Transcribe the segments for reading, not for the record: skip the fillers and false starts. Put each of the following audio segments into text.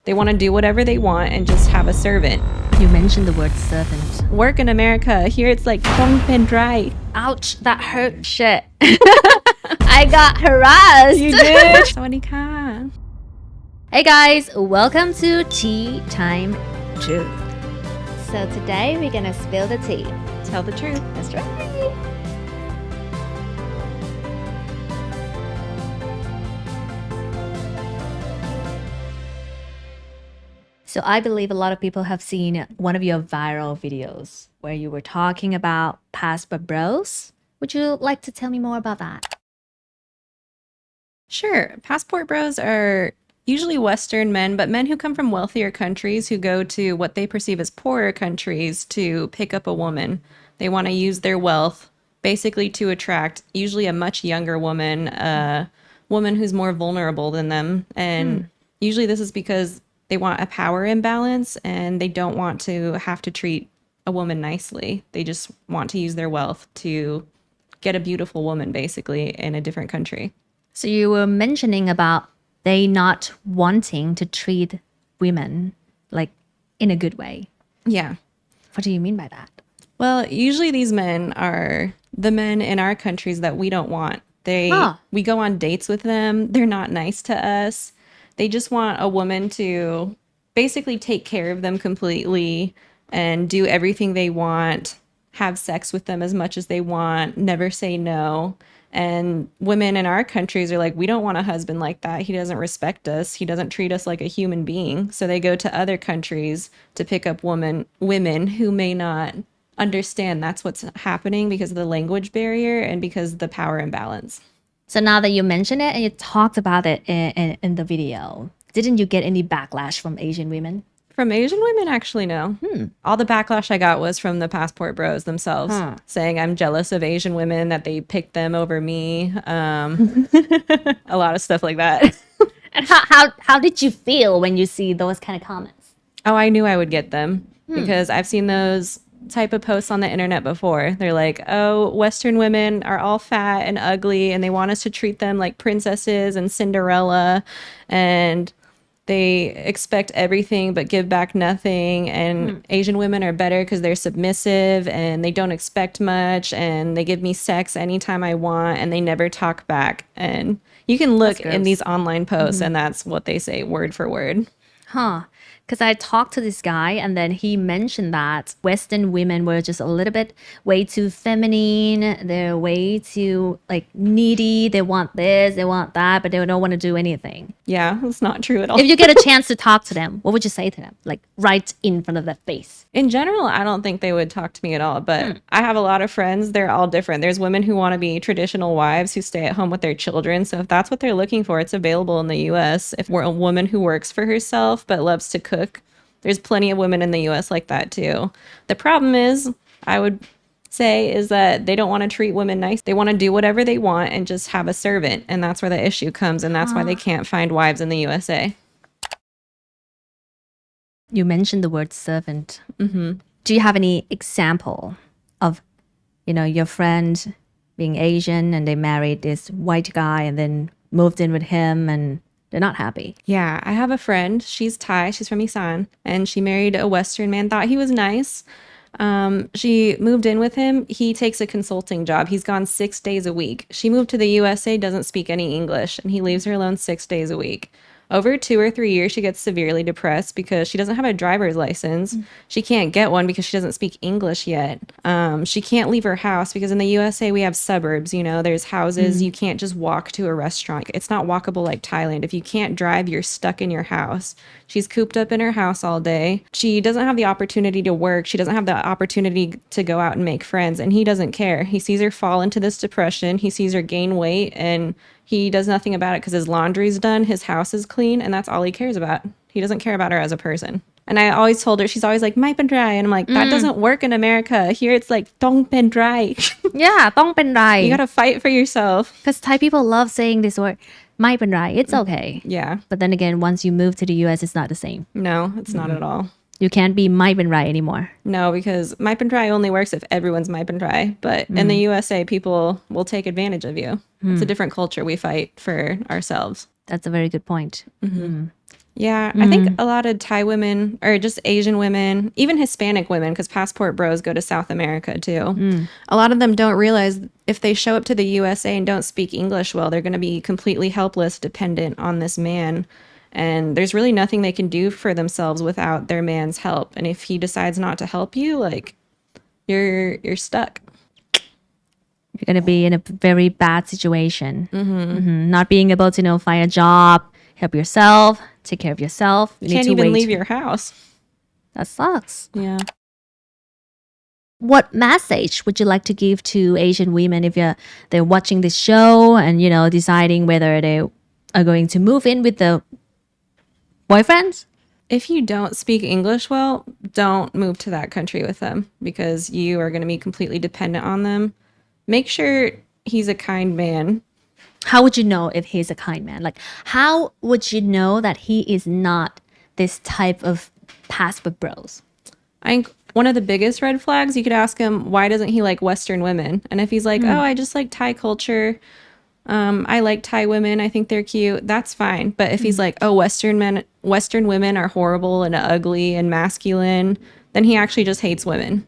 They want to do whatever they want and just have a servant. You mentioned the word servant. Work in America. Here it's like don't been dry. Ouch, that hurt. Shit. I got harassed. You did. สวัสดีค่ะ Hey guys, welcome to Tea Time Truth. So today we're gonna spill the tea. Tell the truth. That's right. So I believe a lot of people have seen one of your viral videos where you were talking about passport bros. Would you like to tell me more about that? Sure. Passport bros are usually Western men, but men who come from wealthier countries who go to what they perceive as poorer countries to pick up a woman. They want to use their wealth basically to attract usually a much younger woman, a woman who's more vulnerable than them. And usually this is because they want a power imbalance and they don't want to have to treat a woman nicely. They just want to use their wealth to get a beautiful woman basically in a different country. So you were mentioning about they not wanting to treat women like in a good way. Yeah. What do you mean by that? Well, usually these men are the men in our countries that we don't want. We go on dates with them. They're not nice to us. They just want a woman to basically take care of them completely and do everything they want, have sex with them as much as they want, never say no. And women in our countries are like, we don't want a husband like that. He doesn't respect us. He doesn't treat us like a human being. So they go to other countries to pick up women who may not understand that's what's happening because of the language barrier and because of the power imbalance. So now that you mention it and you talked about it in the video, didn't you get any backlash from Asian women? From Asian women, actually, no. All the backlash I got was from the passport bros themselves, saying I'm jealous of Asian women, that they picked them over me. A lot of stuff like that. And how did you feel when you see those kind of comments? Oh, I knew I would get them because I've seen those type of posts on the internet before. They're like, oh, Western women are all fat and ugly and they want us to treat them like princesses and Cinderella, and they expect everything but give back nothing, and Asian women are better because they're submissive and they don't expect much and they give me sex anytime I want and they never talk back. And you can look in these online posts and that's what they say word for word. Because I talked to this guy and then he mentioned that Western women were just a little bit way too feminine. They're way too like needy. They want this, they want that, but they don't want to do anything. Yeah, that's not true at all. If you get a chance to talk to them, what would you say to them? Like right in front of their face. In general, I don't think they would talk to me at all, but I have a lot of friends. They're all different. There's women who want to be traditional wives who stay at home with their children. So if that's what they're looking for, it's available in the US. If we're a woman who works for herself but loves to cook, there's plenty of women in the US like that too. The problem is, I would say, is that they don't want to treat women nice. They want to do whatever they want and just have a servant. And that's where the issue comes. And that's why they can't find wives in the USA. You mentioned the word servant. Do you have any example of, your friend being Asian and they married this white guy and then moved in with him and they're not happy? Yeah, I have a friend. She's Thai. She's from Isan. And she married a Western man, thought he was nice. She moved in with him. He takes a consulting job. He's gone 6 days a week. She moved to the USA, doesn't speak any English, and he leaves her alone 6 days a week. Over 2 or 3 years, she gets severely depressed because she doesn't have a driver's license. She can't get one because she doesn't speak English yet. She can't leave her house because in the USA, we have suburbs, there's houses. You can't just walk to a restaurant. It's not walkable like Thailand. If you can't drive, you're stuck in your house. She's cooped up in her house all day. She doesn't have the opportunity to work. She doesn't have the opportunity to go out and make friends, and he doesn't care. He sees her fall into this depression. He sees her gain weight, and he does nothing about it because his laundry's done, his house is clean, and that's all he cares about. He doesn't care about her as a person. And I always told her, she's always like, "Mai pen dry," and I'm like, that doesn't work in America. Here it's like, "Dong pen dry." Yeah, dong pen dry. You gotta fight for yourself. Because Thai people love saying this word, "mai pen dry." It's okay. Yeah. But then again, once you move to the US, it's not the same. No, it's not at all. You can't be mai pen dry anymore. No, because mai pen dry only works if everyone's mai pen dry. But in the USA, people will take advantage of you. It's a different culture. We fight for ourselves. That's a very good point. Yeah, I think a lot of Thai women or just Asian women, even Hispanic women, because passport bros go to South America too. A lot of them don't realize if they show up to the USA and don't speak English well, they're going to be completely helpless, dependent on this man. And there's really nothing they can do for themselves without their man's help. And if he decides not to help you, like you're stuck. You're going to be in a very bad situation. Not being able to, find a job, help yourself, take care of yourself. You Can't need to even wait. leave your house. That sucks. Yeah. What message would you like to give to Asian women if they're watching this show and, deciding whether they are going to move in with the boyfriends? If you don't speak English well, don't move to that country with them because you are going to be completely dependent on them. Make sure he's a kind man. How would you know if he's a kind man? Like, how would you know that he is not this type of passport bros? I think one of the biggest red flags, you could ask him, why doesn't he like Western women? And if he's like, oh, I just like Thai culture. I like Thai women. I think they're cute. That's fine. But if he's like, oh, Western women are horrible and ugly and masculine, then he actually just hates women.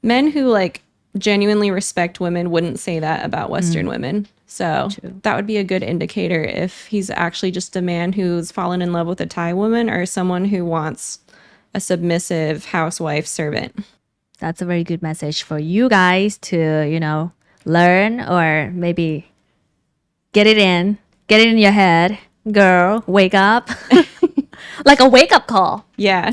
Men who like genuinely respect women wouldn't say that about Western women. So that would be a good indicator if he's actually just a man who's fallen in love with a Thai woman or someone who wants a submissive housewife servant. That's a very good message for you guys to, learn or maybe get it in your head. Girl, wake up. Like a wake-up call. Yeah.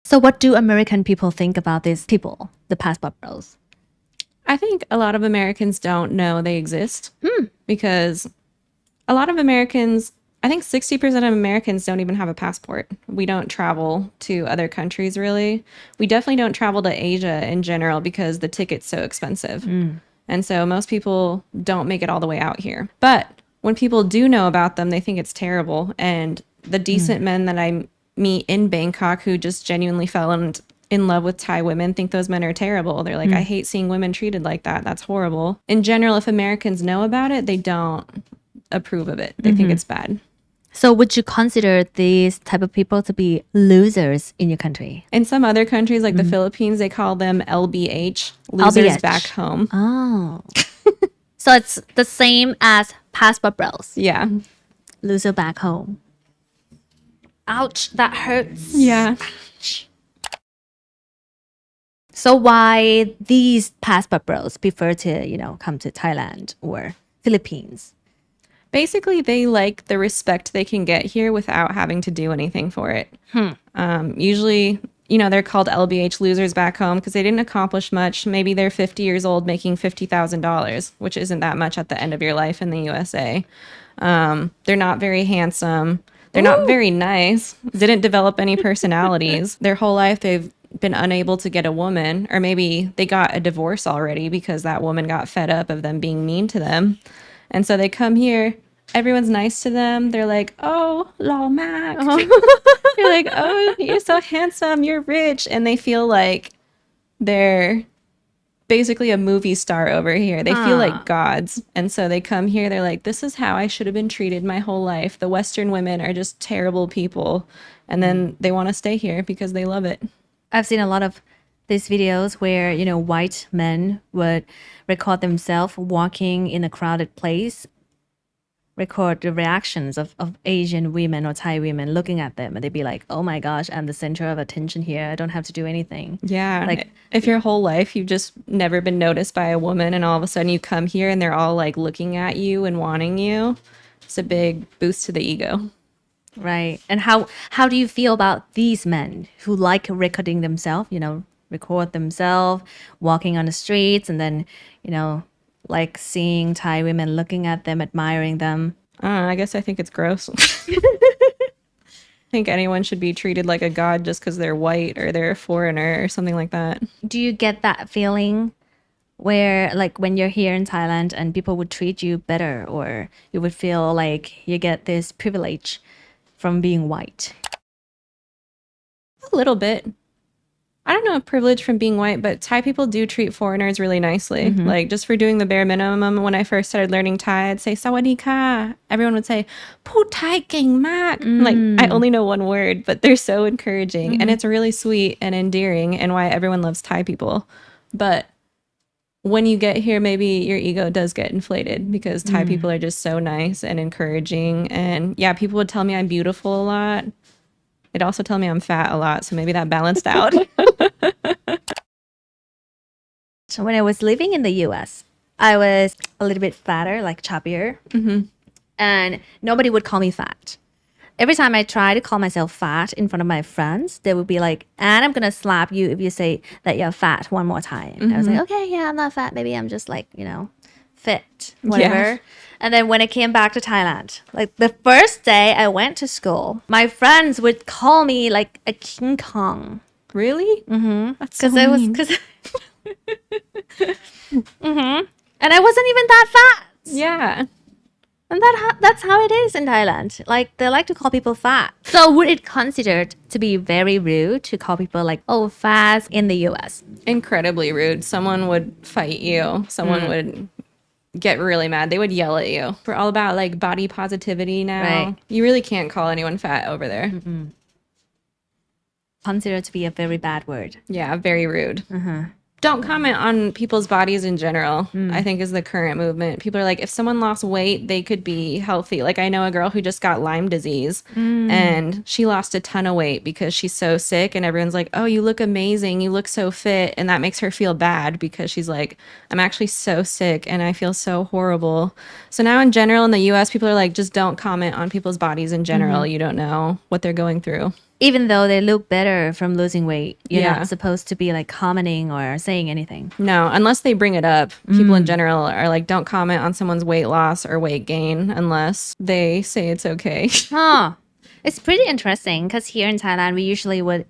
So what do American people think about these people, the passport bros? I think a lot of Americans don't know they exist because a lot of Americans, I think 60% of Americans don't even have a passport. We don't travel to other countries really. We definitely don't travel to Asia in general because the ticket's so expensive. And so most people don't make it all the way out here. But when people do know about them, they think it's terrible. And the decent men that I meet in Bangkok who just genuinely fell in love with Thai women think those men are terrible. They're like, I hate seeing women treated like that. That's horrible. In general, if Americans know about it, they don't approve of it. They think it's bad. So would you consider these type of people to be losers in your country? In some other countries like the Philippines, they call them LBH, losers LBH. back home. Oh. So it's the same as passport bros. Yeah. Loser back home. Ouch, that hurts. Yeah. So why these passport bros prefer to, come to Thailand or Philippines? Basically, they like the respect they can get here without having to do anything for it. Usually, they're called LBH, losers back home, because they didn't accomplish much. Maybe they're 50 years old making $50,000, which isn't that much at the end of your life in the USA. They're not very handsome. They're not very nice. Didn't develop any personalities. Their whole life, they've been unable to get a woman, or maybe they got a divorce already because that woman got fed up of them being mean to them. And so they come here, everyone's nice to them. They're like, oh, Law Mac. You're like, oh, you're so handsome, you're rich. And they feel like they're basically a movie star over here. They feel like gods. And so they come here, they're like, this is how I should have been treated my whole life. The Western women are just terrible people. And then they want to stay here because they love it. I've seen a lot of these videos where, white men would record themselves walking in a crowded place, record the reactions of Asian women or Thai women looking at them. And they'd be like, oh my gosh, I'm the center of attention here. I don't have to do anything. Yeah. Like if your whole life you've just never been noticed by a woman and all of a sudden you come here and they're all like looking at you and wanting you, it's a big boost to the ego. Right. And how do you feel about these men who like recording themselves, record themselves walking on the streets and then, like seeing Thai women looking at them, admiring them? I guess I think it's gross. I think anyone should be treated like a god just because they're white or they're a foreigner or something like that. Do you get that feeling where like when you're here in Thailand and people would treat you better, or you would feel like you get this privilege from being white? A little bit. I don't know if privilege from being white, but Thai people do treat foreigners really nicely. Like just for doing the bare minimum. When I first started learning Thai, I'd say "Sawadee ka." Everyone would say "พูด Thai เก่งมาก." Like I only know one word, but they're so encouraging, and it's really sweet and endearing, and why everyone loves Thai people. But when you get here, maybe your ego does get inflated because Thai people are just so nice and encouraging. And yeah, people would tell me I'm beautiful a lot. It also tell me I'm fat a lot, so maybe that balanced out. So when I was living in the US, I was a little bit fatter, like chubbier. And nobody would call me fat. Every time I try to call myself fat in front of my friends, they would be like, and I'm going to slap you if you say that you're fat one more time. I was like, okay, yeah, I'm not fat. Maybe I'm just like, fit, whatever. And then when I came back to Thailand, like the first day I went to school, my friends would call me like a King Kong. Really? That's so Because I was, mean. because, and I wasn't even that fat. Yeah. And that's how it is in Thailand. Like they like to call people fat. So would it considered to be very rude to call people like, oh, fat in the US? Incredibly rude. Someone would fight you. Someone would get really mad. They would yell at you. We're all about like body positivity now. Right. You really can't call anyone fat over there. Considered to be a very bad word. Yeah, very rude. Don't comment on people's bodies in general, I think is the current movement. People are like, if someone lost weight, they could be healthy. Like I know a girl who just got Lyme disease and she lost a ton of weight because she's so sick, and everyone's like, oh, you look amazing. You look so fit. And that makes her feel bad because she's like, I'm actually so sick and I feel so horrible. So now in general in the US, people are like, just don't comment on people's bodies in general. You don't know what they're going through. Even though they look better from losing weight, you're Yeah. not supposed to be like commenting or saying anything. No, unless they bring it up. People in general are like, don't comment on someone's weight loss or weight gain unless they say it's okay. Huh. It's pretty interesting because here in Thailand, we usually would,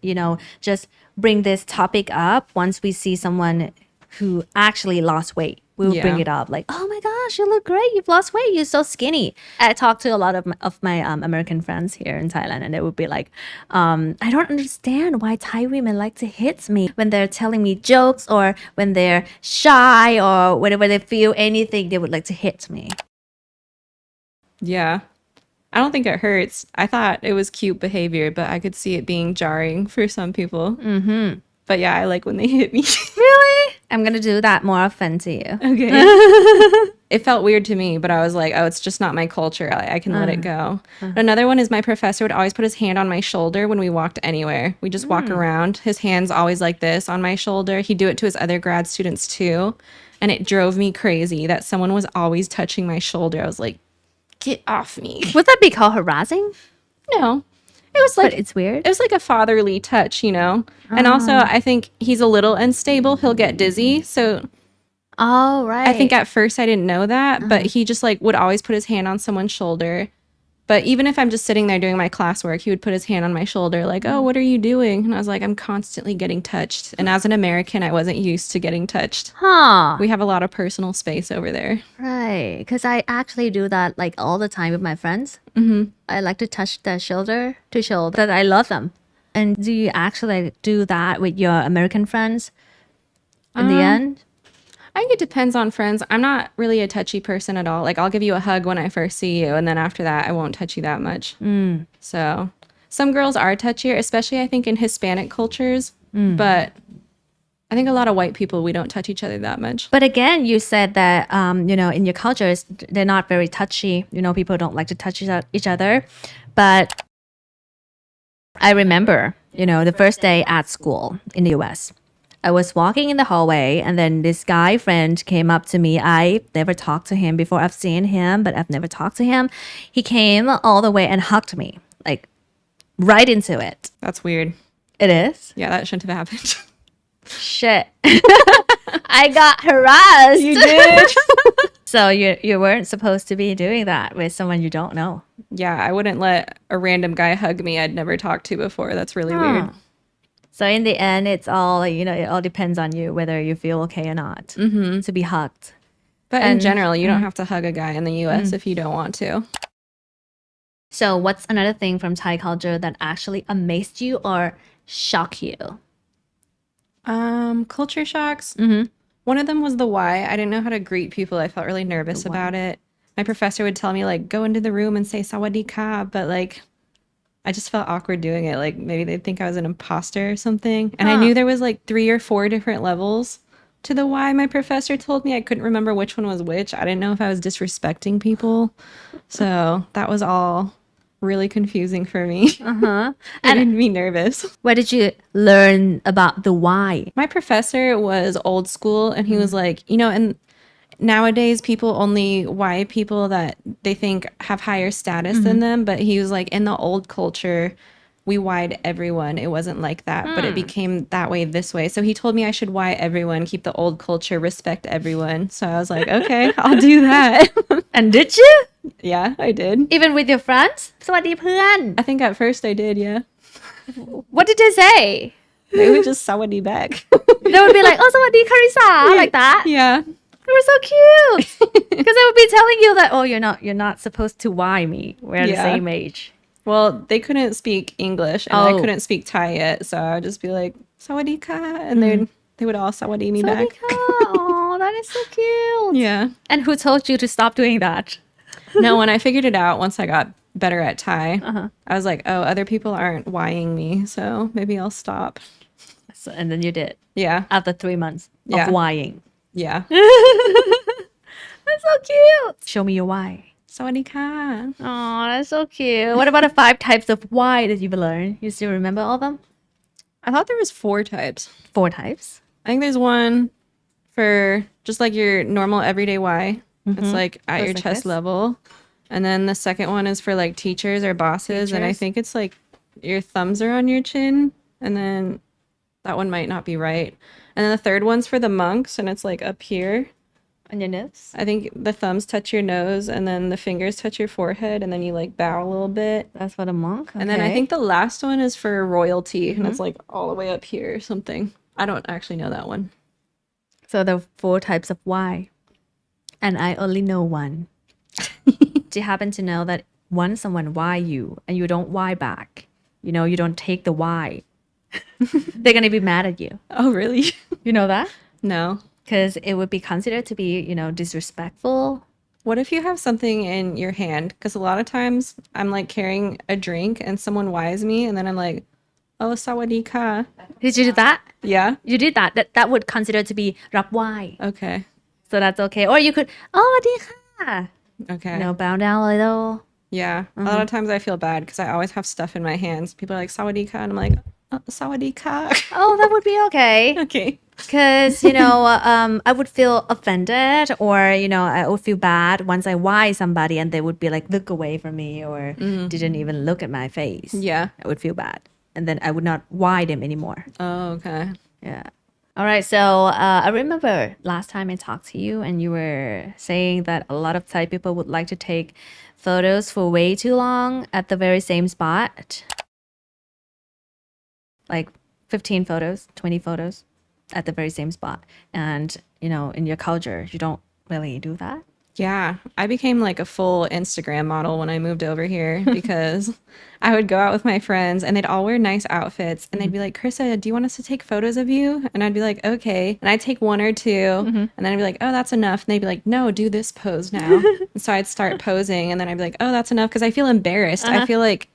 just bring this topic up once we see someone who actually lost weight. We would bring Yeah. it up like, oh my gosh, you look great. You've lost weight. You're so skinny. I talk to a lot of my American friends here in Thailand, and they would be like, I don't understand why Thai women like to hit me when they're telling me jokes or when they're shy or whenever they feel anything, they would like to hit me. Yeah. I don't think it hurts. I thought it was cute behavior, but I could see it being jarring for some people. But yeah, I like when they hit me. Really? I'm going to do that more often to you. Okay. It felt weird to me, but I was like, oh, it's just not my culture. I can let it go. Another one is my professor would always put his hand on my shoulder when we walked anywhere. We just walk around. His hand's always like this on my shoulder. He'd do it to his other grad students too. And it drove me crazy that someone was always touching my shoulder. I was like, get off me. Would that be called harassing? No. It was like But it's weird. it was like a fatherly touch, And also, I think he's a little unstable. He'll get dizzy. So Oh, right. I think at first I didn't know that, but he just like would always put his hand on someone's shoulder. But even if I'm just sitting there doing my classwork, he would put his hand on my shoulder like, oh, what are you doing? And I was like, I'm constantly getting touched. And as an American, I wasn't used to getting touched. Huh. We have a lot of personal space over there. Right. Because I actually do that like all the time with my friends. I like to touch their shoulder to show that I love them. And do you actually do that with your American friends in the end? I think it depends on friends. I'm not really a touchy person at all. Like I'll give you a hug when I first see you, and then after that, I won't touch you that much. So some girls are touchier, especially I think in Hispanic cultures. But I think a lot of white people, we don't touch each other that much. But again, you said that, in your cultures, they're not very touchy. People don't like to touch each other. But I remember, the first day at school in the US. I was walking in the hallway and then this guy friend came up to me. I never talked to him before. I've seen him, but I've never talked to him. He came all the way and hugged me, like right into it. That's weird. It is? Yeah, that shouldn't have happened. Shit. I got harassed. You did? So you weren't supposed to be doing that with someone you don't know. Yeah, I wouldn't let a random guy hug me I'd never talked to before. That's really weird. So in the end, it's all, it all depends on you whether you feel okay or not to be hugged. But in general, you don't have to hug a guy in the US if you don't want to. So what's another thing from Thai culture that actually amazed you or shocked you? Culture shocks. One of them was the why. I didn't know how to greet people. I felt really nervous about it. My professor would tell me like, go into the room and say sawadee ka, but like, I just felt awkward doing it. Like maybe they'd think I was an imposter or something. And I knew there was like 3 or 4 different levels to the why. My professor told me I couldn't remember which one was which. I didn't know if I was disrespecting people. So that was all really confusing for me. It made me nervous. Where did you learn about the why? My professor was old school and he was like, you know, and nowadays people only why people that they think have higher status than them, but he was like, in the old culture we why'd everyone. It wasn't like that, but it became that way this way. So he told me I should why everyone, keep the old culture, respect everyone. So I was like, okay, I'll do that. And did you? Yeah, I did. Even with your friends? สวัสดีเพื่อน I think at first I did, yeah. What did they say? They would just sawadee back. They would be like, oh, สวัสดี Charissa, like that. Yeah. They were so cute. Because they would be telling you that, oh, you're not supposed to why me. We're the same age. Well, they couldn't speak English and I couldn't speak Thai yet, so I would just be like, sawadee ka, and they would all sawadee me back. Oh, that is so cute. Yeah. And who told you to stop doing that? No, when I figured it out, once I got better at Thai, I was like, oh, other people aren't whying me, so maybe I'll stop. So, and then you did. Yeah. After 3 months of whying. Yeah. That's so cute. Show me your why. Sawadee ka. Oh, that's so cute. What about the 5 types of why that you've learned? You still remember all of them? I thought there was 4 types. 4 types? I think there's one for just like your normal everyday why. It's like at your like chest this? level. And then the second one is for like teachers or bosses. And I Teachers? think it's like your thumbs are on your chin. And then that one might not be right. And then the third one's for the monks. And it's like up here. On your nose? I think the thumbs touch your nose and then the fingers touch your forehead. And then you like bow a little bit. That's for the monk? And then I think the last one is for royalty. And it's like all the way up here or something. I don't actually know that one. So the 4 types of why. And I only know one. Do you happen to know that once someone why you and you don't why back, you know, you don't take the why, they're going to be mad at you. Oh, really? You know that? No. Because it would be considered to be, you know, disrespectful. What if you have something in your hand? Because a lot of times I'm like carrying a drink and someone whys me and then I'm like, oh, sawadee ka. Did you do that? Yeah. You did that. That would consider to be รับไหว้ Okay. So that's okay. Or you could, oh, สวัสดีค่ะ Okay. You know, bow down a little. Yeah. A lot of times I feel bad because I always have stuff in my hands. People are like, sawadee ka. And I'm like, oh, sawadee ka. Oh, that would be okay. Okay. Because, you know, I would feel offended or, you know, I would feel bad once I why somebody and they would be like, look away from me or didn't even look at my face. Yeah. I would feel bad. And then I would not why them anymore. Oh, okay. Yeah. All right. So I remember last time I talked to you and you were saying that a lot of Thai people would like to take photos for way too long at the very same spot. Like 15 photos, 20 photos at the very same spot. And, you know, in your culture, you don't really do that. Yeah, I became like a full Instagram model when I moved over here because I would go out with my friends and they'd all wear nice outfits and they'd be like, Carissa, do you want us to take photos of you? And I'd be like, okay. And I'd take 1 or 2 and then I'd be like, oh, that's enough. And they'd be like, no, do this pose now. And so I'd start posing and then I'd be like, oh, that's enough because I feel embarrassed. I feel like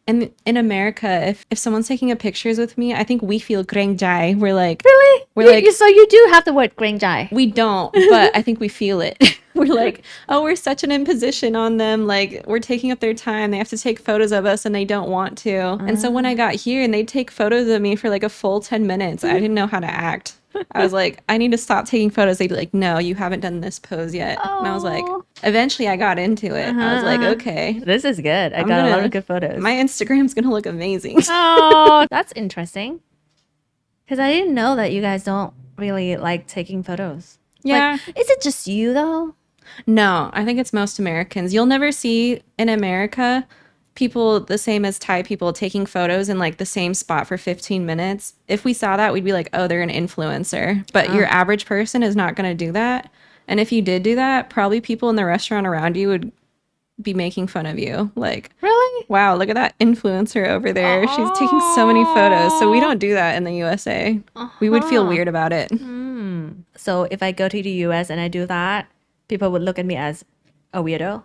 in America, if someone's taking a pictures with me, I think we feel greng jai. We're like, Really? We're like, so you do have the word greng jai. we don't, but I think we feel it. We're like, oh, we're such an imposition on them. Like, we're taking up their time. They have to take photos of us and they don't want to. And so when I got here and they'd take photos of me for like a full 10 minutes, I didn't know how to act. I was like, I need to stop taking photos. They'd be like, no, you haven't done this pose yet. And I was like, eventually I got into it. I was like, okay, This is good. I got a lot of good photos. my Instagram's going to look amazing. Oh, that's interesting. Because I didn't know that you guys don't really like taking photos. Yeah. Like, is it just you though? No, I think it's most Americans. You'll never see in America people the same as Thai people taking photos in like the same spot for 15 minutes. If we saw that, we'd be like, oh, they're an influencer. But your average person is not going to do that. And if you did do that, probably people in the restaurant around you would be making fun of you. Like, Really? wow, look at that influencer over there. She's taking so many photos. So we don't do that in the USA. We would feel weird about it. So if I go to the US and I do that, people would look at me as a weirdo.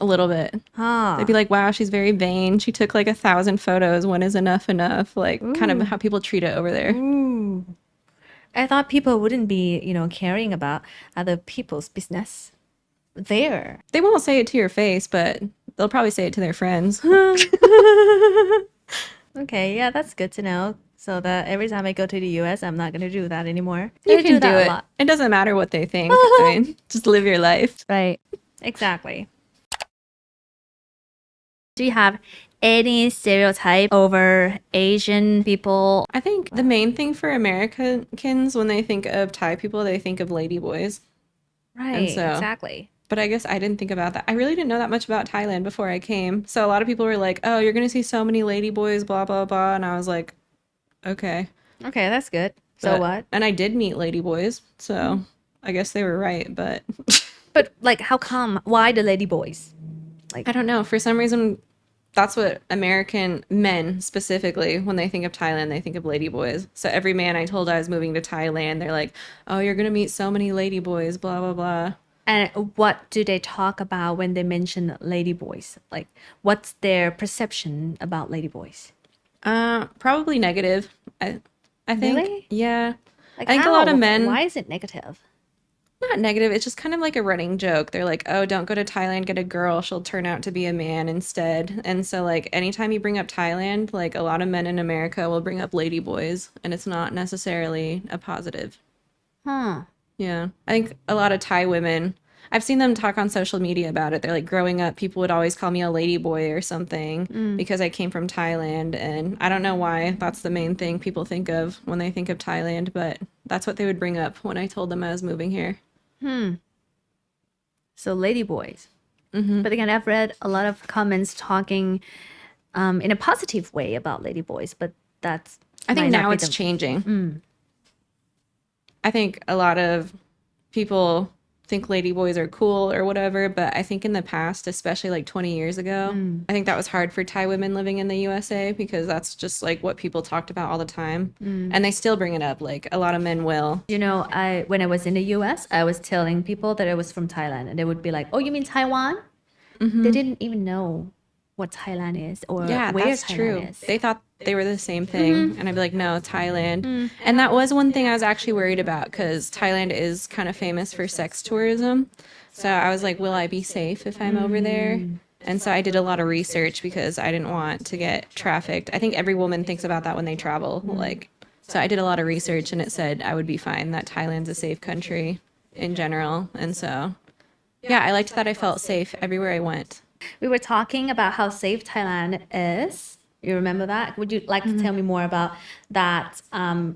A little bit. They'd be like, wow, she's very vain. She took like 1,000 photos. When is enough? Like kind of how people treat it over there. I thought people wouldn't be, caring about other people's business there. They won't say it to your face, but they'll probably say it to their friends. Okay, yeah, that's good to know. So that every time I go to the US, I'm not going to do that anymore. You I can do that it. a lot. It doesn't matter what they think. I mean, just live your life. Right. Exactly. Do you have any stereotype over Asian people? I think the main thing for Americans when they think of Thai people, they think of ladyboys. Right, so- exactly. But I guess I didn't think about that. I really didn't know that much about Thailand before I came. So a lot of people were like, oh, you're going to see so many ladyboys, blah, blah, blah. And I was like, okay. Okay, that's good. So But- what? And I did meet ladyboys. So I guess they were right. But But like, how come? Why the lady boys? I don't know. For some reason, that's what American men specifically, when they think of Thailand, they think of ladyboys. So every man I told I was moving to Thailand, they're like, oh, you're going to meet so many ladyboys, blah, blah, blah. And what do they talk about when they mention lady boys? Like, what's their perception about lady boys? Probably negative. I think. Really? Yeah. Like, I think a lot of how? men. Why is it negative? Not negative. It's just kind of like a running joke. They're like, oh, don't go to Thailand, get a girl. She'll turn out to be a man instead. And so, like, anytime you bring up Thailand, like, a lot of men in America will bring up ladyboys, and it's not necessarily a positive. Huh. Yeah. I think a lot of Thai women, I've seen them talk on social media about it. They're like, growing up, people would always call me a ladyboy or something because I came from Thailand. And I don't know why that's the main thing people think of when they think of Thailand, but that's what they would bring up when I told them I was moving here. So lady boys. But again, I've read a lot of comments talking in a positive way about lady boys, but that's I think might not now be it's the- changing. I think a lot of people think ladyboys are cool or whatever, but I think in the past, especially like 20 years ago, I think that was hard for Thai women living in the USA because that's just like what people talked about all the time. And they still bring it up, like a lot of men will. When I was in the US, I was telling people that I was from Thailand, and they would be like, "Oh, you mean Taiwan?" They didn't even know what Thailand is or Yeah, where that's Thailand true. is. They thought they were the same thing. And I'd be like, no, Thailand. And that was one thing I was actually worried about because Thailand is kind of famous for sex tourism. So I was like, will I be safe if I'm over there? And so I did a lot of research because I didn't want to get trafficked. I think every woman thinks about that when they travel. So I did a lot of research and it said I would be fine, that Thailand's a safe country in general. And so, yeah, I liked that I felt safe everywhere I went. We were talking about how safe Thailand is. You remember that? Would you like to tell me more about that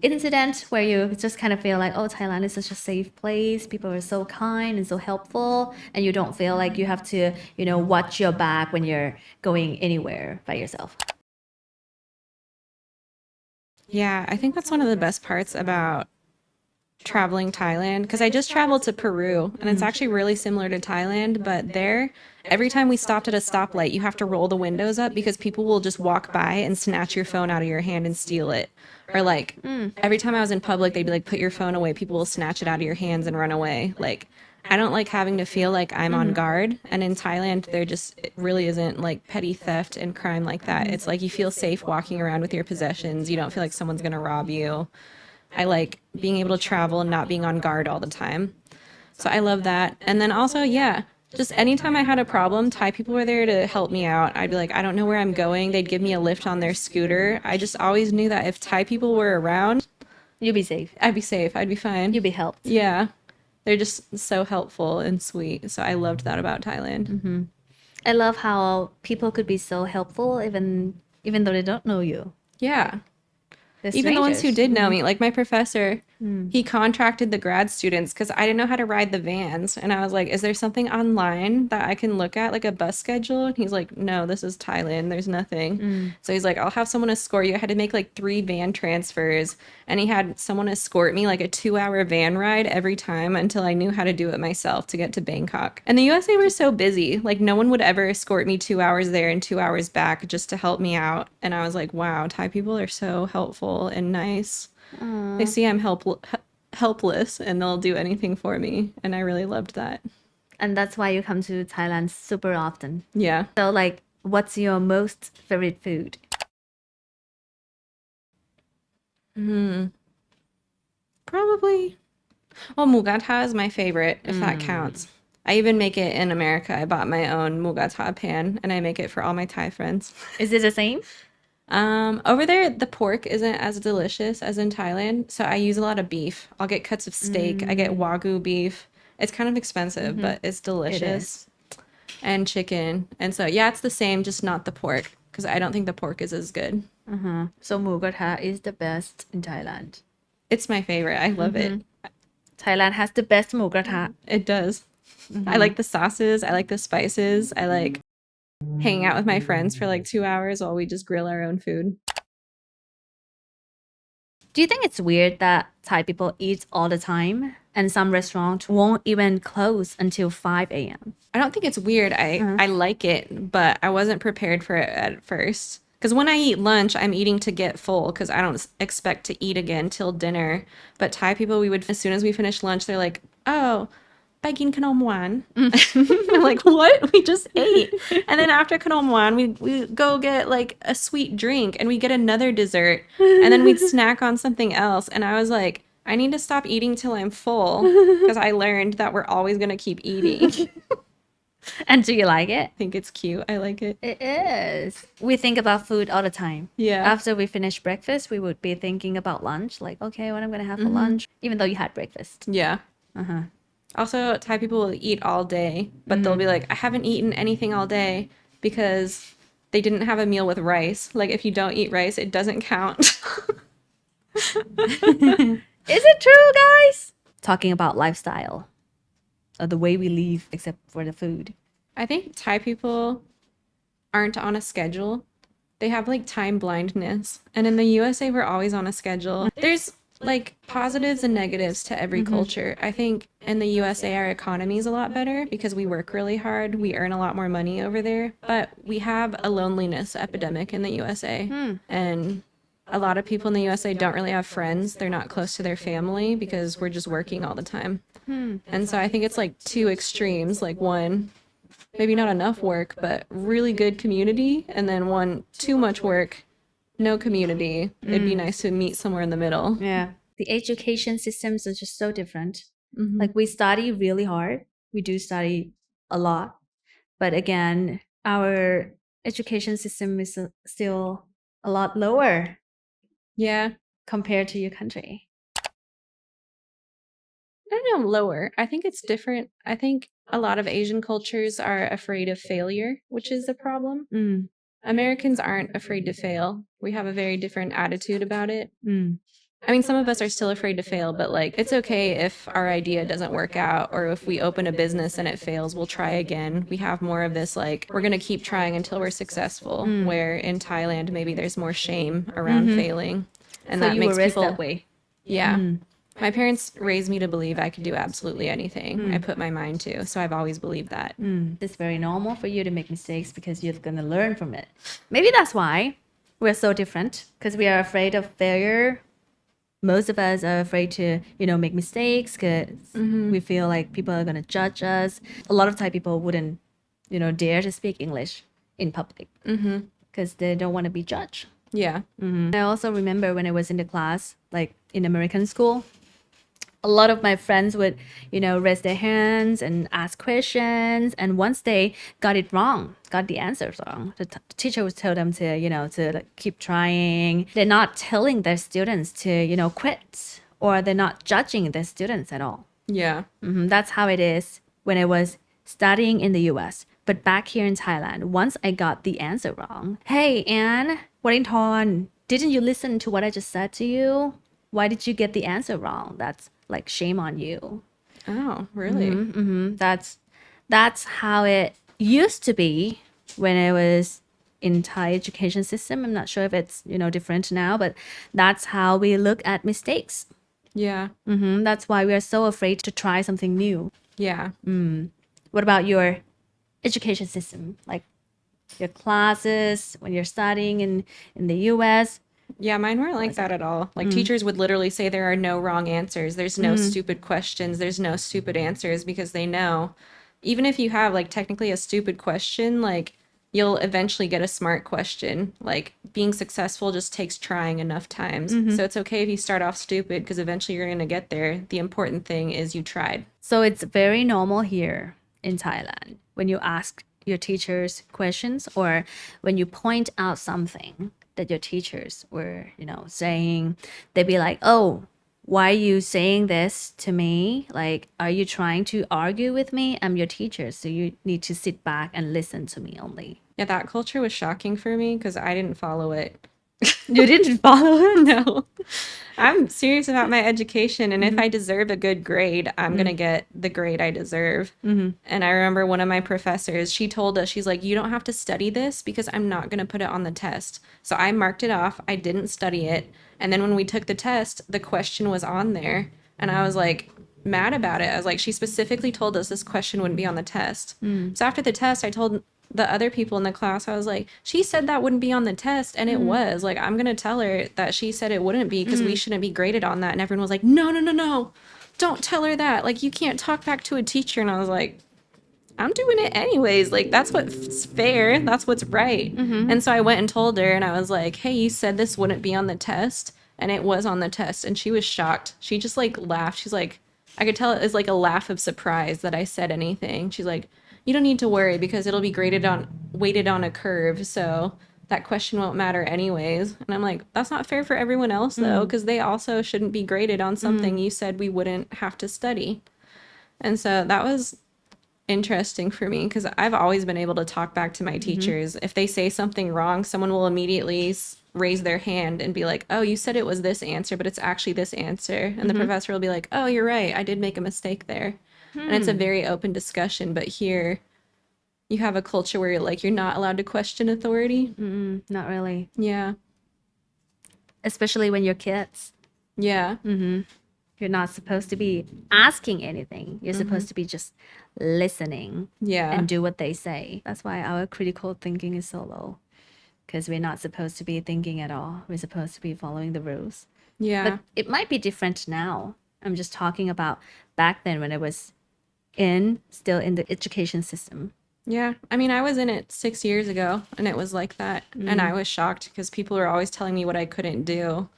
incident where you just kind of feel like, oh, Thailand is such a safe place. People are so kind and so helpful. And you don't feel like you have to, watch your back when you're going anywhere by yourself. Yeah, I think that's one of the best parts about traveling Thailand because I just traveled to Peru and it's actually really similar to Thailand, but there, every time we stopped at a stoplight, you have to roll the windows up because people will just walk by and snatch your phone out of your hand and steal it. Or like every time I was in public, they'd be like, put your phone away. People will snatch it out of your hands and run away. Like, I don't like having to feel like I'm on guard. And in Thailand, it really isn't like petty theft and crime like that. It's like you feel safe walking around with your possessions. You don't feel like someone's going to rob you. I like being able to travel and not being on guard all the time. So I love that. And then also, yeah, just anytime I had a problem, Thai people were there to help me out. I'd be like, I don't know where I'm going. They'd give me a lift on their scooter. I just always knew that if Thai people were around, You'll be safe. I'd be safe. I'd be fine. You'll be helped. Yeah. They're just so helpful and sweet. So I loved that about Thailand. I love how people could be so helpful even though they don't know you. Yeah. They're Even the ones who strangers. did know me, like my professor, He contracted the grad students because I didn't know how to ride the vans. And I was like, is there something online that I can look at, like a bus schedule? And he's like, no, this is Thailand. There's nothing. So he's like, I'll have someone escort you. I had to make like 3 van transfers. And he had someone escort me like a 2-hour van ride every time until I knew how to do it myself to get to Bangkok. And the USA were so busy. Like no one would ever escort me 2 hours there and 2 hours back just to help me out. And I was like, wow, Thai people are so helpful and nice. They see I'm helpless and they'll do anything for me. And I really loved that. And that's why you come to Thailand super often. Yeah. So like, what's your most favorite food? Probably. Well, mugata is my favorite, if that counts. I even make it in America. I bought my own mugata pan and I make it for all my Thai friends. Is it the same? Over there, the pork isn't as delicious as in Thailand, so I use a lot of beef. I'll get cuts of steak. I get Wagyu beef. It's kind of expensive, but it's delicious. And chicken. And so, yeah, it's the same, just not the pork, because I don't think the pork is as good. So หมูกระทะ is the best in Thailand. It's my favorite. I love it. Thailand has the best หมูกระทะ It does. I like the sauces. I like the spices. I like hanging out with my friends for like 2 hours while we just grill our own food. Do you think it's weird that Thai people eat all the time and some restaurants won't even close until 5 a.m.? I don't think it's weird. I like it, but I wasn't prepared for it at first. Because when I eat lunch, I'm eating to get full because I don't expect to eat again till dinner. But Thai people, as soon as we finish lunch, they're like, oh, ไปกินขนมหวาน I'm like, what? We just ate. And then after ขนมหวาน, we go get like a sweet drink and we get another dessert. And then we'd snack on something else. And I was like, I need to stop eating till I'm full because I learned that we're always going to keep eating. And do you like it? I think it's cute. I like it. It is. We think about food all the time. Yeah. After we finish breakfast, we would be thinking about lunch. Like, okay, what I'm going to have for lunch, even though you had breakfast. Yeah. Also, Thai people will eat all day, but they'll be like, I haven't eaten anything all day because they didn't have a meal with rice. Like, if you don't eat rice, it doesn't count. Is it true, guys? Talking about lifestyle, or the way we live, except for the food. I think Thai people aren't on a schedule. They have like time blindness. And in the USA, we're always on a schedule. There's like positives and negatives to every culture. I think in the USA, our economy is a lot better because we work really hard. We earn a lot more money over there. But we have a loneliness epidemic in the USA. And a lot of people in the USA don't really have friends. They're not close to their family because we're just working all the time. And so I think it's like 2 extremes. Like one, maybe not enough work, but really good community. And then one, too much work, no community. It'd be nice to meet somewhere in the middle. Yeah. The education systems are just so different. Like we study really hard. We do study a lot. But again, our education system is still a lot lower. Yeah. Compared to your country. I don't know, lower. I think it's different. I think a lot of Asian cultures are afraid of failure, which is a problem. Americans aren't afraid to fail. We have a very different attitude about it. I mean, some of us are still afraid to fail, but like, it's okay if our idea doesn't work out, or if we open a business and it fails, we'll try again. We have more of this, like, we're going to keep trying until we're successful, where in Thailand, maybe there's more shame around failing. And So that you makes were raised people, that way. yeah. My parents raised me to believe I could do absolutely anything I put my mind to. So I've always believed that. It's very normal for you to make mistakes because you're going to learn from it. Maybe that's why we're so different, because we are afraid of failure. Most of us are afraid to, make mistakes because we feel like people are going to judge us. A lot of Thai people wouldn't, dare to speak English in public because they don't want to be judged. Yeah. I also remember when I was in the class, like in American school, a lot of my friends would, raise their hands and ask questions. And once they got it wrong, got the answers wrong, the teacher would tell them to, to like, keep trying. They're not telling their students to, quit, or they're not judging their students at all. Yeah. That's how it is when I was studying in the US. But back here in Thailand, once I got the answer wrong, hey, Anne, Waddington, didn't you listen to what I just said to you? why did you get the answer wrong? That's like shame on you. Oh, really? That's how it used to be when I was in Thai education system. I'm not sure if it's different now, but that's how we look at mistakes. Yeah. That's why we are so afraid to try something new. Yeah. What about your education system? Like your classes when you're studying in the US? Yeah, mine weren't like that at all. Like teachers would literally say there are no wrong answers. There's no stupid questions. There's no stupid answers because they know even if you have like technically a stupid question, like you'll eventually get a smart question. Like being successful just takes trying enough times. So it's okay if you start off stupid because eventually you're going to get there. The important thing is you tried. So it's very normal here in Thailand when you ask your teachers questions or when you point out something that your teachers were, saying, they'd be like, oh, why are you saying this to me? Like, are you trying to argue with me? I'm your teacher, so you need to sit back and listen to me only. Yeah, that culture was shocking for me because I didn't follow it. You didn't follow it? No. I'm serious about my education, and if I deserve a good grade, I'm going to get the grade I deserve. And I remember one of my professors, she told us, she's like, you don't have to study this because I'm not going to put it on the test. So I marked it off. I didn't study it. And then when we took the test, the question was on there. And I was like mad about it. I was like, she specifically told us this question wouldn't be on the test. So after the test, I told the other people in the class, I was like, she said that wouldn't be on the test, and it was. Like, I'm going to tell her that she said it wouldn't be because we shouldn't be graded on that. And everyone was like, no. Don't tell her that. Like, you can't talk back to a teacher. And I was like, I'm doing it anyways. Like, that's what's fair. That's what's right. And so I went and told her, and I was like, hey, you said this wouldn't be on the test. And it was on the test. And she was shocked. She just, like, laughed. She's like, I could tell it was like a laugh of surprise that I said anything. She's like, you don't need to worry because it'll be weighted on a curve. So that question won't matter anyways. And I'm like, that's not fair for everyone else though, because they also shouldn't be graded on something you said we wouldn't have to study. And so that was interesting for me because I've always been able to talk back to my teachers. If they say something wrong, someone will immediately raise their hand and be like, oh, you said it was this answer, but it's actually this answer. And the professor will be like, oh, you're right. I did make a mistake there. And it's a very open discussion. But here you have a culture where you're not allowed to question authority. Not really. Yeah. Especially when you're kids. Yeah. You're not supposed to be asking anything. You're supposed to be just listening and do what they say. That's why our critical thinking is so low. Because we're not supposed to be thinking at all. We're supposed to be following the rules. Yeah. But it might be different now. I'm just talking about back then when I was still in the education system. Yeah. I mean, I was in it 6 years ago and it was like that. And I was shocked because people were always telling me what I couldn't do.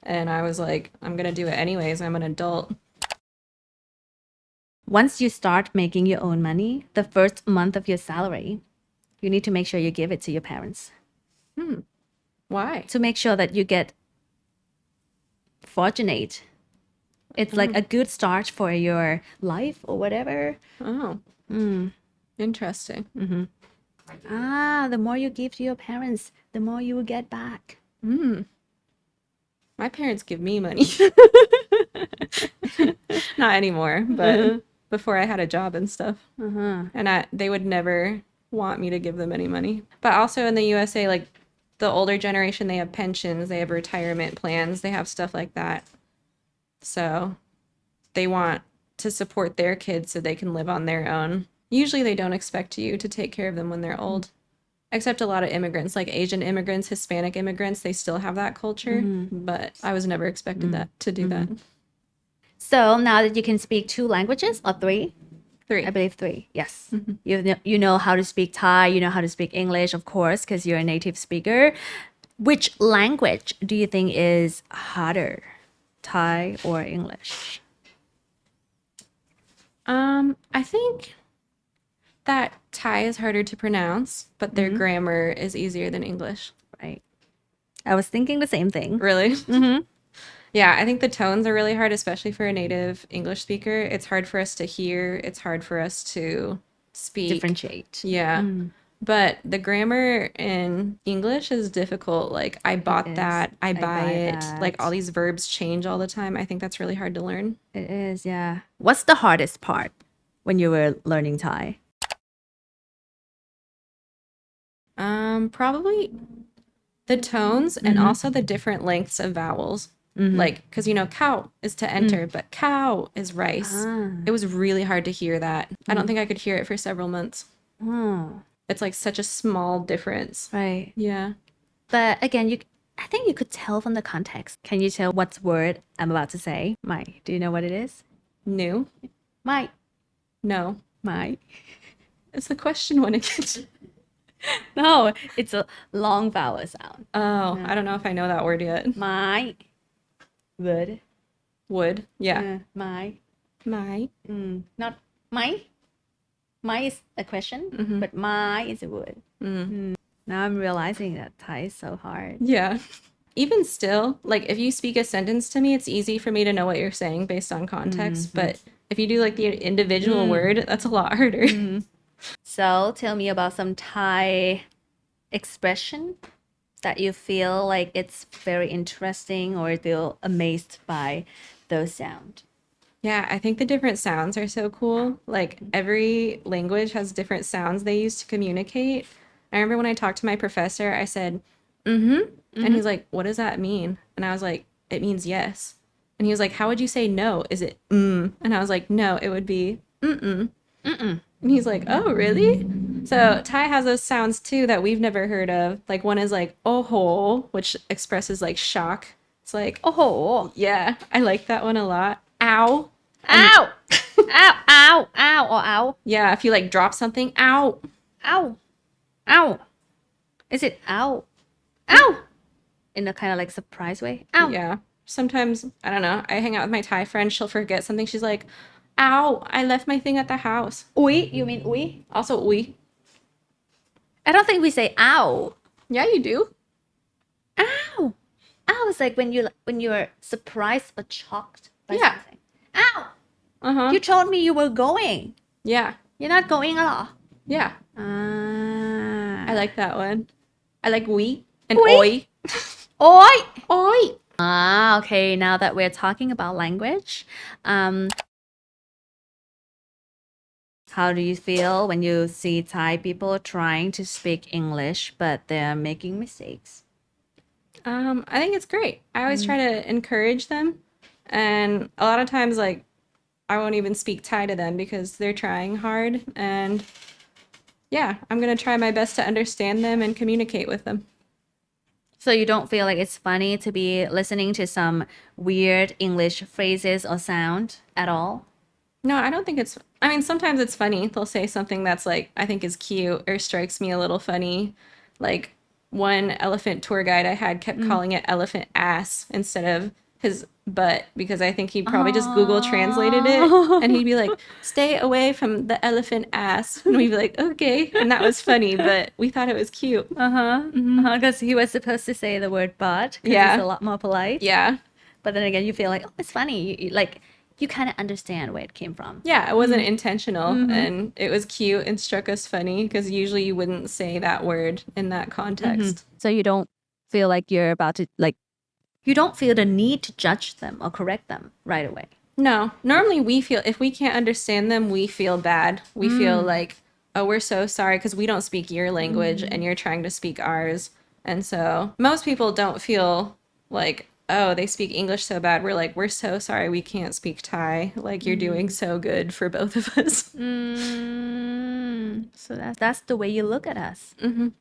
And I was like, I'm going to do it anyways. I'm an adult. Once you start making your own money, the first month of your salary, you need to make sure you give it to your parents. Why? To make sure that you get fortunate. It's like a good start for your life or whatever. Oh. Interesting. The more you give to your parents, the more you will get back. My parents give me money. Not anymore, but before I had a job and stuff. And they would never want me to give them any money. But also in the USA, like the older generation, they have pensions, they have retirement plans, they have stuff like that. So they want to support their kids so they can live on their own. Usually they don't expect you to take care of them when they're old. Except a lot of immigrants, like Asian immigrants, Hispanic immigrants, they still have that culture. But I was never expected to do that. So now that you can speak 2 languages or 3? 3. I believe 3, yes. You know how to speak Thai, you know how to speak English, of course, because you're a native speaker. Which language do you think is harder, Thai or English? I think that Thai is harder to pronounce, but their grammar is easier than English. Right. I was thinking the same thing. Really? Yeah, I think the tones are really hard, especially for a native English speaker. It's hard for us to hear. It's hard for us to speak. Differentiate. Yeah. But the grammar in English is difficult. Like, I bought is. that, I buy buy it. Like, that. all these verbs change all the time. I think that's really hard to learn. It is, yeah. What's the hardest part when you were learning Thai? Probably the tones and also the different lengths of vowels. Like, because, cow is to enter, but cow is rice. It was really hard to hear that. I don't think I could hear it for several months. Oh, It's like such a small difference. right. Yeah. But again, I think you could tell from the context. Can you tell what word I'm about to say? Mai. Do you know what it is? New? Mai. No. Mai. It's the question one again. No, it's a long vowel sound. Oh, I don't know if I know that word yet. Mai. Would. Would. Yeah. Mai. My. Not mai. Mai is a question, but mai is a word. Now I'm realizing that Thai is so hard. Yeah. Even still, like if you speak a sentence to me, it's easy for me to know what you're saying based on context. But if you do like the individual word, that's a lot harder. So tell me about some Thai expression that you feel like it's very interesting or feel amazed by those sounds. Yeah, I think the different sounds are so cool. Like every language has different sounds they use to communicate. I remember when I talked to my professor, I said, and he's like, what does that mean? And I was like, it means yes. And he was like, how would you say no? Is it And I was like, no, it would be mm-mm. And he's like, oh, really? So Thai has those sounds too that we've never heard of. Like one is like oh, which expresses like shock. It's like, Oh, yeah, I like that one a lot. Ow. ow, ow, ow, ow, or ow, Yeah, if you like drop something, ow. ow, ow. Is it ow, ow? In a kind of like surprise way. Ow. Yeah. Sometimes, I don't know, I hang out with my Thai friend, she'll forget something. She's like, ow, I left my thing at the house. Ui, you mean ui? Also, ui. I don't think we say ow. Yeah, you do. Ow. Ow is like when you're surprised or shocked by Yeah. something. Ow. Uh-huh. You told me you were going. Yeah. You're not going at all. Yeah. I like that one. I like we and Ui. oi. Oi. Oi. Okay. Now that we're talking about language, how do you feel when you see Thai people trying to speak English but they're making mistakes? I think it's great. I always try to encourage them. And a lot of times, like, I won't even speak Thai to them because they're trying hard. And yeah, I'm going to try my best to understand them and communicate with them. So you don't feel like it's funny to be listening to some weird English phrases or sound at all? No, I don't think it's, I mean, sometimes it's funny. They'll say something that's like, I think is cute or strikes me a little funny. Like one elephant tour guide I had kept calling it elephant ass instead of his butt because I think he probably just Google translated it and he'd be like, stay away from the elephant ass. And we'd be like, okay. And that was funny, but we thought it was cute. Because he was supposed to say the word but because Yeah. it's a lot more polite. Yeah. But then again, you feel like, oh, it's funny. You kind of understand where it came from. Yeah, it wasn't intentional and it was cute and struck us funny because usually you wouldn't say that word in that context. So you don't feel like you're about to, like, you don't feel the need to judge them or correct them right away. No, normally we feel, if we can't understand them, we feel bad. We feel like, oh, we're so sorry because we don't speak your language and you're trying to speak ours. And so most people don't feel like, oh, they speak English so bad. We're like, we're so sorry we can't speak Thai. Like, you're doing so good for both of us. So that's the way you look at us.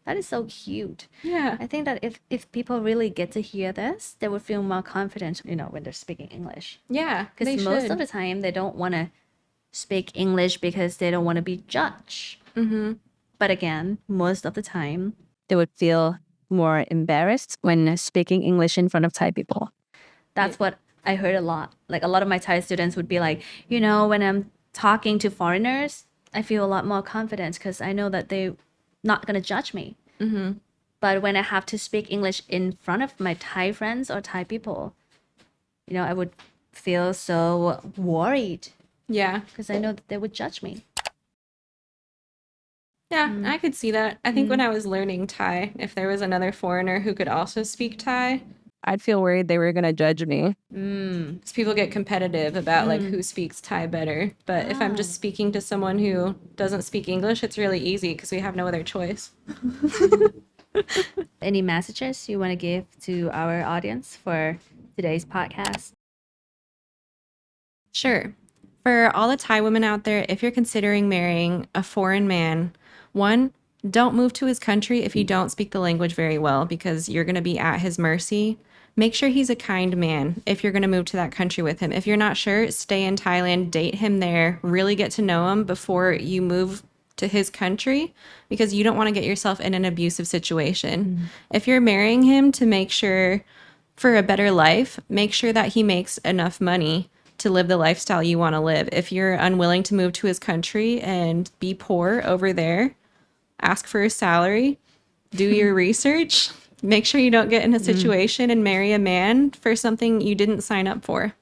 That is so cute. Yeah. I think that if people really get to hear this, they would feel more confident, when they're speaking English. Yeah, they Because most should. of the time, they don't want to speak English because they don't want to be judged. But again, most of the time, they would feel more embarrassed when speaking English in front of Thai people. That's what I heard a lot. Like a lot of my Thai students would be like, when I'm talking to foreigners, I feel a lot more confident because I know that they're not going to judge me. But when I have to speak English in front of my Thai friends or Thai people, I would feel so worried Yeah. because I know that they would judge me. Yeah, I could see that. I think when I was learning Thai, if there was another foreigner who could also speak Thai, I'd feel worried they were going to judge me. Because people get competitive about like who speaks Thai better. But if I'm just speaking to someone who doesn't speak English, it's really easy because we have no other choice. Any messages you want to give to our audience for today's podcast? Sure. For all the Thai women out there, if you're considering marrying a foreign man, one, don't move to his country if you don't speak the language very well because you're going to be at his mercy. Make sure he's a kind man if you're going to move to that country with him. If you're not sure, stay in Thailand, date him there, really get to know him before you move to his country because you don't want to get yourself in an abusive situation. If you're marrying him to make sure for a better life, make sure that he makes enough money to live the lifestyle you want to live. If you're unwilling to move to his country and be poor over there, ask for a salary, do your research, make sure you don't get in a situation and marry a man for something you didn't sign up for.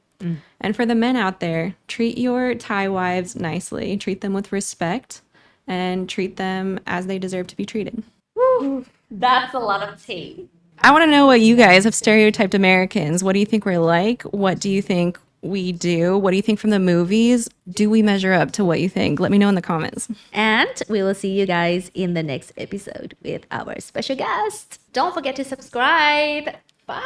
And for the men out there, treat your Thai wives nicely, treat them with respect, and treat them as they deserve to be treated. Woo, that's a lot of tea. I want to know what you guys have stereotyped Americans. What do you think we're like? What do you think we do? What do you think from the movies? Do we measure up to what you think? Let me know in the comments. And we will see you guys in the next episode with our special guest. Don't forget to subscribe. Bye.